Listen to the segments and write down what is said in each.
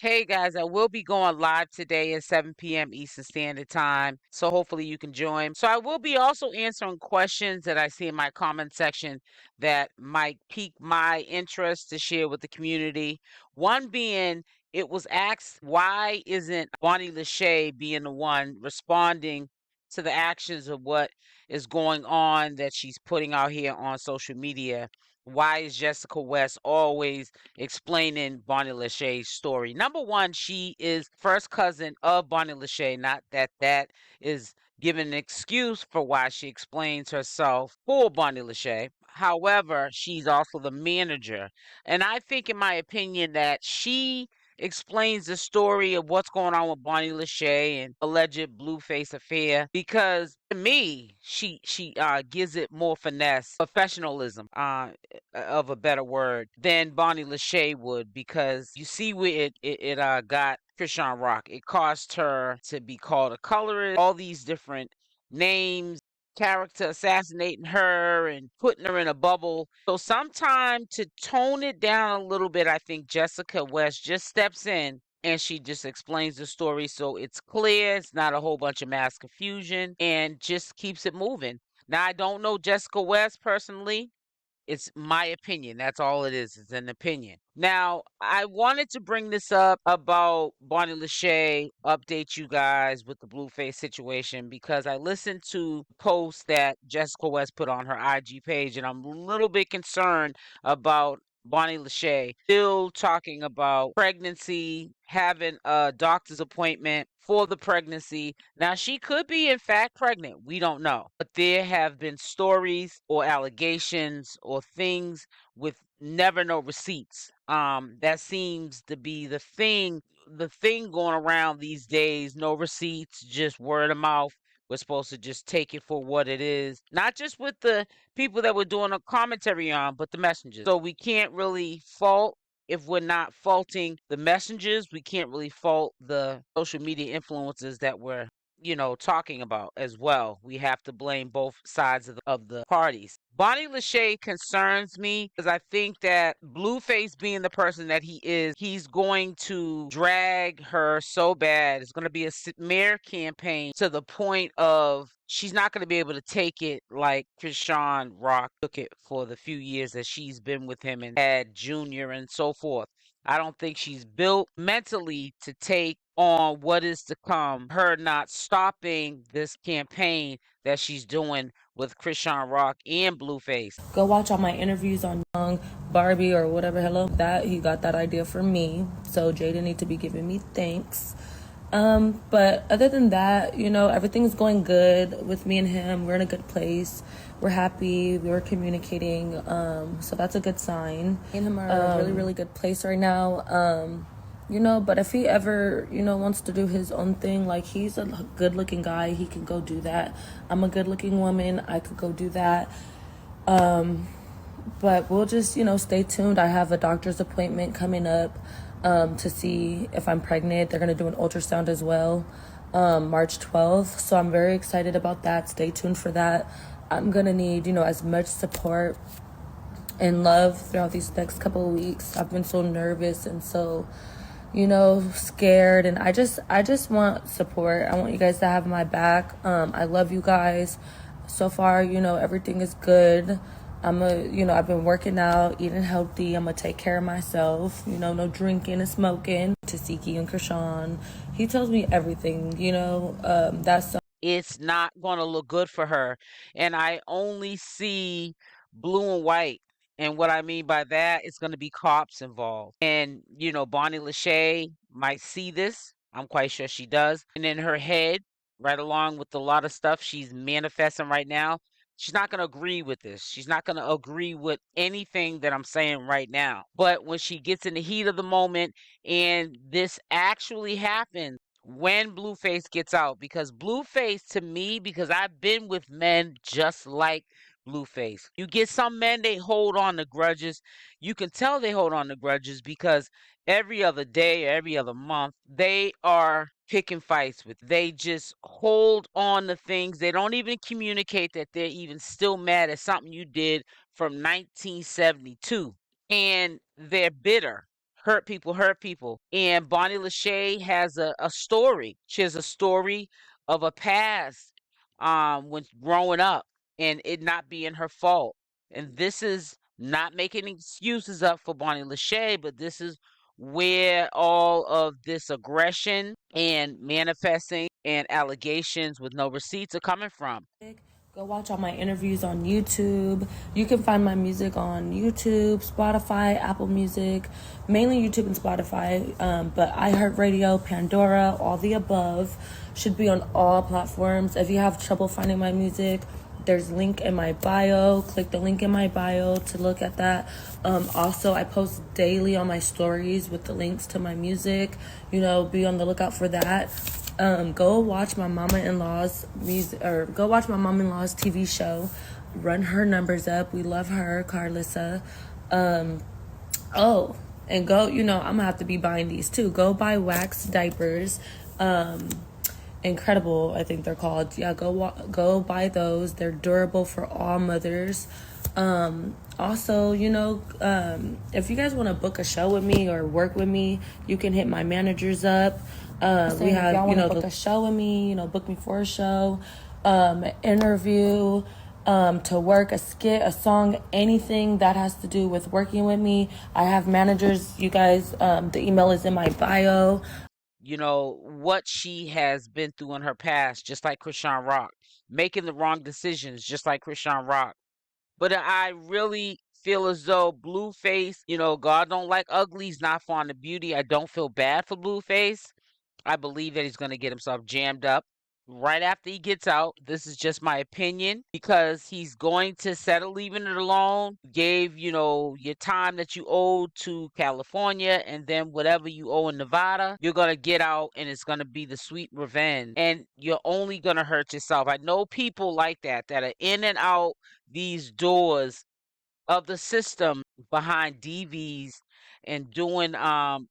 Hey guys, I will be going live today at 7 p.m. Eastern Standard Time, so hopefully you can join. So I will be also answering questions that I see in my comment section that might pique my interest to share with the community. One being, it was asked, why isn't Bonnie Lashay being the one responding to the actions of what is going on that she's putting out here on social media? Why is Jessica West always explaining Bonnie Lashay's story? Number one, she is first cousin of Bonnie Lashay. Not that that is giving an excuse for why she explains herself for Bonnie Lashay. However, she's also the manager. And I think, in my opinion, that she explains the story of what's going on with Bonnie Lashay and alleged Blueface affair, because to me, she gives it more finesse, professionalism, of a better word, than Bonnie Lashay would, because you see where it got Chriseanrock. It caused her to be called a colorist, all these different names, character assassinating her and putting her in a bubble. So sometime to tone it down a little bit, I think Jessica West just steps in and she just explains the story so it's clear, it's not a whole bunch of mass confusion, and just keeps it moving. Now, I don't know Jessica West personally. It's my opinion. That's all it is. It's an opinion. Now, I wanted to bring this up about Bonnie Lashay, update you guys with the Blueface situation, because I listened to posts that Jessica West put on her IG page, and I'm a little bit concerned about Bonnie Lashay still talking about pregnancy, having a doctor's appointment for the pregnancy. Now, she could be, in fact, pregnant. We don't know. But there have been stories or allegations or things with never no receipts. That seems to be the thing going around these days. No receipts, just word of mouth. We're supposed to just take it for what it is. Not just with the people that we're doing a commentary on, but the messengers. So we can't really fault, if we're not faulting the messengers, we can't really fault the social media influencers that we're, talking about as well. We have to blame both sides of the parties. Bonnie Lashay concerns me because I think that Blueface, being the person that he is, he's going to drag her so bad. It's going to be a smear campaign to the point of she's not going to be able to take it like Chriseanrock took it for the few years that she's been with him and had Junior and so forth. I don't think she's built mentally to take on what is to come, her not stopping this campaign that she's doing with Chriseanrock and Blueface. Go watch all my interviews on Young, Barbie, or whatever. Hello, that he got that idea from me. So Jaidyn need to be giving me thanks. But other than that, everything's going good with me and him. We're in a good place. We're happy. We were communicating. So that's a good sign. Me and him are in a really, really good place right now. But if he ever, wants to do his own thing, like, he's a good looking guy, he can go do that. I'm a good looking woman, I could go do that. But we'll just, stay tuned. I have a doctor's appointment coming up to see if I'm pregnant. They're going to do an ultrasound as well, March 12th. So I'm very excited about that. Stay tuned for that. I'm going to need, as much support and love throughout these next couple of weeks. I've been so nervous and so, scared, and I just want support. I want you guys to have my back. I love you guys. So far, everything is good. I've been working out, eating healthy. I'm gonna take care of myself. No drinking and smoking. Tasiki and Chrisean, he tells me everything. That's It's not going to look good for her. And I only see blue and white. And what I mean by that, it's going to be cops involved. And, Bonnie Lashay might see this. I'm quite sure she does. And in her head, right along with a lot of stuff she's manifesting right now, she's not going to agree with this. She's not going to agree with anything that I'm saying right now. But when she gets in the heat of the moment and this actually happens, when Blueface gets out, because Blueface, to me, because I've been with men just like Blueface. You get some men, they hold on to grudges. You can tell they hold on to grudges because every other day, every other month, they are picking fights with. They just hold on to things. They don't even communicate that they're even still mad at something you did from 1972. And they're bitter, hurt people hurt people. And Bonnie Lashay has a story. She has a story of a past when growing up and it not being her fault. And this is not making excuses up for Bonnie Lashay, but this is where all of this aggression and manifesting and allegations with no receipts are coming from. Go watch all my interviews on YouTube. You can find my music on YouTube, Spotify, Apple Music, mainly YouTube and Spotify, but iHeartRadio, Pandora, all the above should be on all platforms. If you have trouble finding my music, there's a link in my bio. Click the link in my bio to look at that. Also, I post daily on my stories with the links to my music. Be on the lookout for that. Go watch my mama-in-law's music, or go watch my mama-in-law's TV show. Run her numbers up. We love her, Carlissa. And go, I'm gonna have to be buying these too. Go buy wax diapers. Incredible, I think they're called. Yeah, go buy those. They're durable for all mothers. Also, if you guys want to book a show with me or work with me, you can hit my managers up. We have, y'all want to book a show with me, book me for a show, interview, to work, a skit, a song, anything that has to do with working with me. I have managers, you guys. The email is in my bio. What she has been through in her past, just like Chriseanrock, making the wrong decisions, just like Chriseanrock. But I really feel as though Blueface, God don't like ugly, he's not fond of beauty. I don't feel bad for Blueface. I believe that he's going to get himself jammed up right after he gets out. This is just my opinion because he's going to settle leaving it alone. Gave, your time that you owed to California and then whatever you owe in Nevada, you're going to get out and it's going to be the sweet revenge. And you're only going to hurt yourself. I know people like that are in and out these doors of the system behind DVs and doing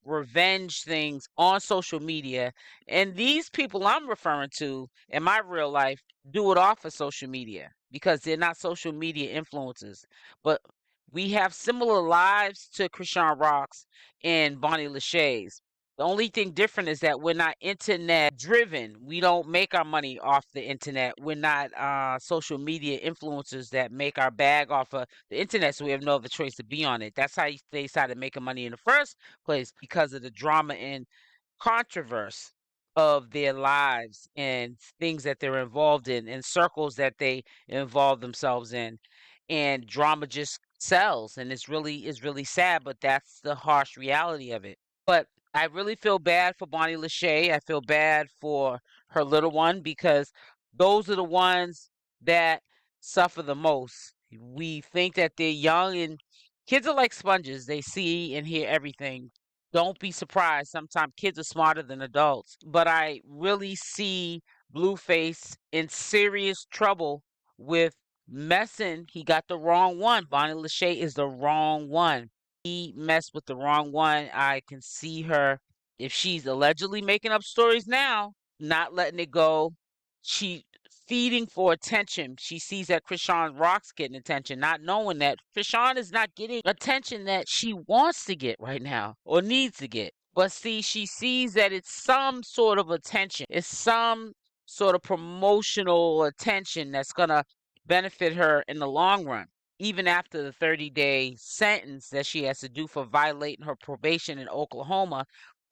revenge things on social media. And these people I'm referring to in my real life do it off of social media because they're not social media influencers. But we have similar lives to Chriseanrock's and Bonnie Lashay's. The only thing different is that we're not internet driven. We don't make our money off the internet. We're not social media influencers that make our bag off of the internet, so we have no other choice to be on it. That's how they started making money in the first place because of the drama and controversy of their lives and things that they're involved in and circles that they involve themselves in. And drama just sells and it's really sad, but that's the harsh reality of it. But I really feel bad for Bonnie Lashay. I feel bad for her little one because those are the ones that suffer the most. We think that they're young and kids are like sponges. They see and hear everything. Don't be surprised. Sometimes kids are smarter than adults. But I really see Blueface in serious trouble with messing. He got the wrong one. Bonnie Lashay is the wrong one. He messed with the wrong one. I can see her, if she's allegedly making up stories now, not letting it go. She feeding for attention. She sees that Chriseanrock's getting attention, not knowing that Chrisean is not getting attention that she wants to get right now or needs to get. But see, she sees that it's some sort of attention. It's some sort of promotional attention that's going to benefit her in the long run, even after the 30-day sentence that she has to do for violating her probation in Oklahoma.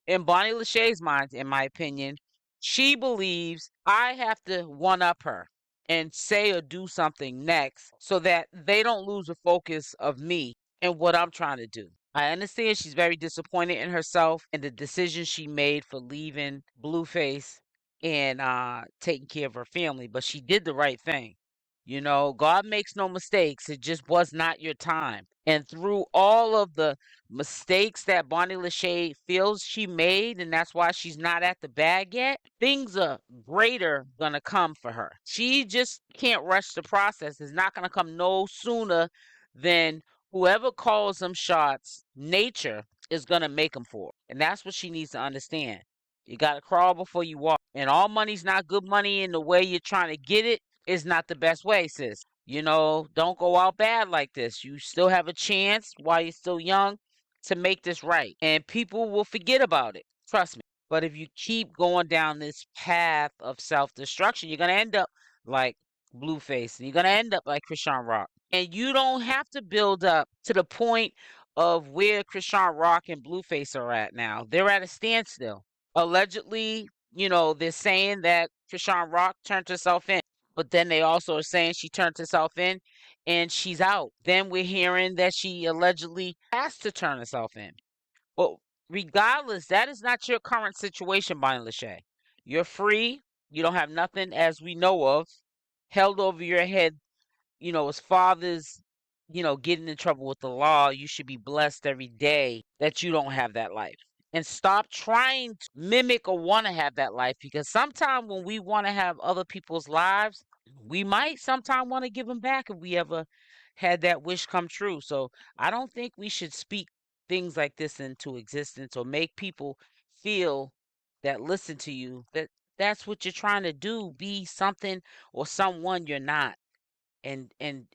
In Bonnie Lashay's mind, in my opinion, she believes I have to one up her and say or do something next so that they don't lose the focus of me and what I'm trying to do. I understand she's very disappointed in herself and the decision she made for leaving Blueface and taking care of her family, but she did the right thing. God makes no mistakes. It just was not your time. And through all of the mistakes that Bonnie Lashay feels she made, and that's why she's not at the bag yet, things are greater gonna come for her. She just can't rush the process. It's not gonna come no sooner than whoever calls them shots, nature is gonna make them for her. And that's what she needs to understand. You gotta crawl before you walk. And all money's not good money, and the way you're trying to get it is not the best way, sis. Don't go out bad like this. You still have a chance while you're still young to make this right, and people will forget about it. Trust me. But if you keep going down this path of self-destruction, you're gonna end up like Blueface, and you're gonna end up like Chriseanrock. And you don't have to build up to the point of where Chriseanrock and Blueface are at now. They're at a standstill. Allegedly, they're saying that Chriseanrock turned herself in, but then they also are saying she turned herself in and she's out. Then we're hearing that she allegedly has to turn herself in. But regardless, that is not your current situation, Bonnie Lashay. You're free. You don't have nothing, as we know of, held over your head. As fathers, getting in trouble with the law, you should be blessed every day that you don't have that life. And stop trying to mimic or want to have that life, because sometimes when we want to have other people's lives, we might sometime want to give them back if we ever had that wish come true. So I don't think we should speak things like this into existence or make people feel that listen to you that that's what you're trying to do, be something or someone you're not, and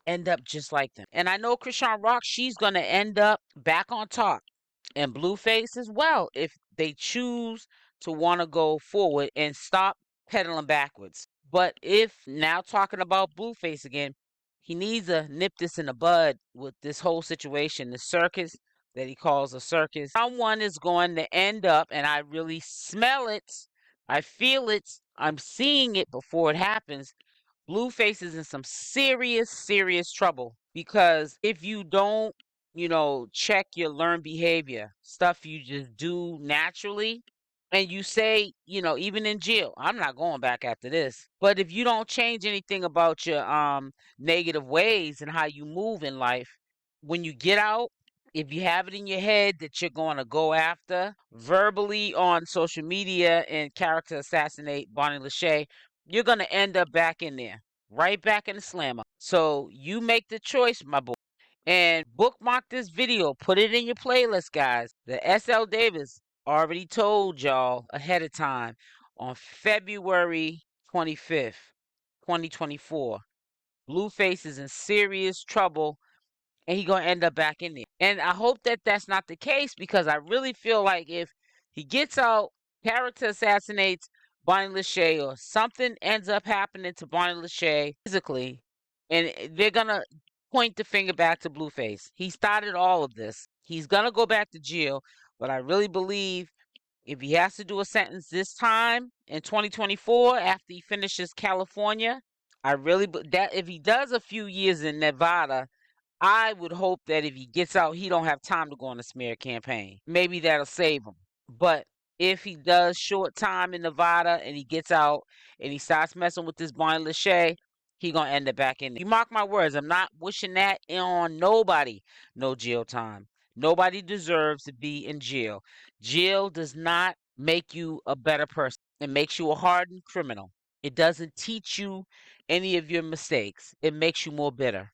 end up just like them. And I know Chriseanrock, she's gonna end up back on top, and Blueface as well, if they choose to want to go forward and stop pedaling backwards. But if now talking about Blueface again, he needs to nip this in the bud with this whole situation, the circus that he calls a circus. Someone is going to end up, and I really smell it, I feel it, I'm seeing it before it happens. Blueface is in some serious, serious trouble, because if you don't, check your learned behavior, stuff you just do naturally, and you say, even in jail, I'm not going back after this. But if you don't change anything about your negative ways and how you move in life, when you get out, if you have it in your head that you're going to go after verbally on social media and character assassinate Bonnie Lashay, you're going to end up back in there, right back in the slammer. So you make the choice, my boy. And bookmark this video, put it in your playlist, guys. The SL Davis already told y'all ahead of time on February 25th, 2024. Blueface is in serious trouble, and he gonna end up back in there. And I hope that that's not the case, because I really feel like if he gets out, character assassinates Bonnie Lashay, or something ends up happening to Bonnie Lashay physically, and they're gonna point the finger back to Blueface. He started all of this. He's gonna go back to jail, but I really believe if he has to do a sentence this time in 2024 after he finishes California, I really that if he does a few years in Nevada, I would hope that if he gets out, he don't have time to go on a smear campaign. Maybe that'll save him. But if he does short time in Nevada and he gets out and he starts messing with this Bonnie Lashay, he gonna end up back in there. You mark my words, I'm not wishing that on nobody. No jail time. Nobody deserves to be in jail. Jail does not make you a better person. It makes you a hardened criminal. It doesn't teach you any of your mistakes. It makes you more bitter.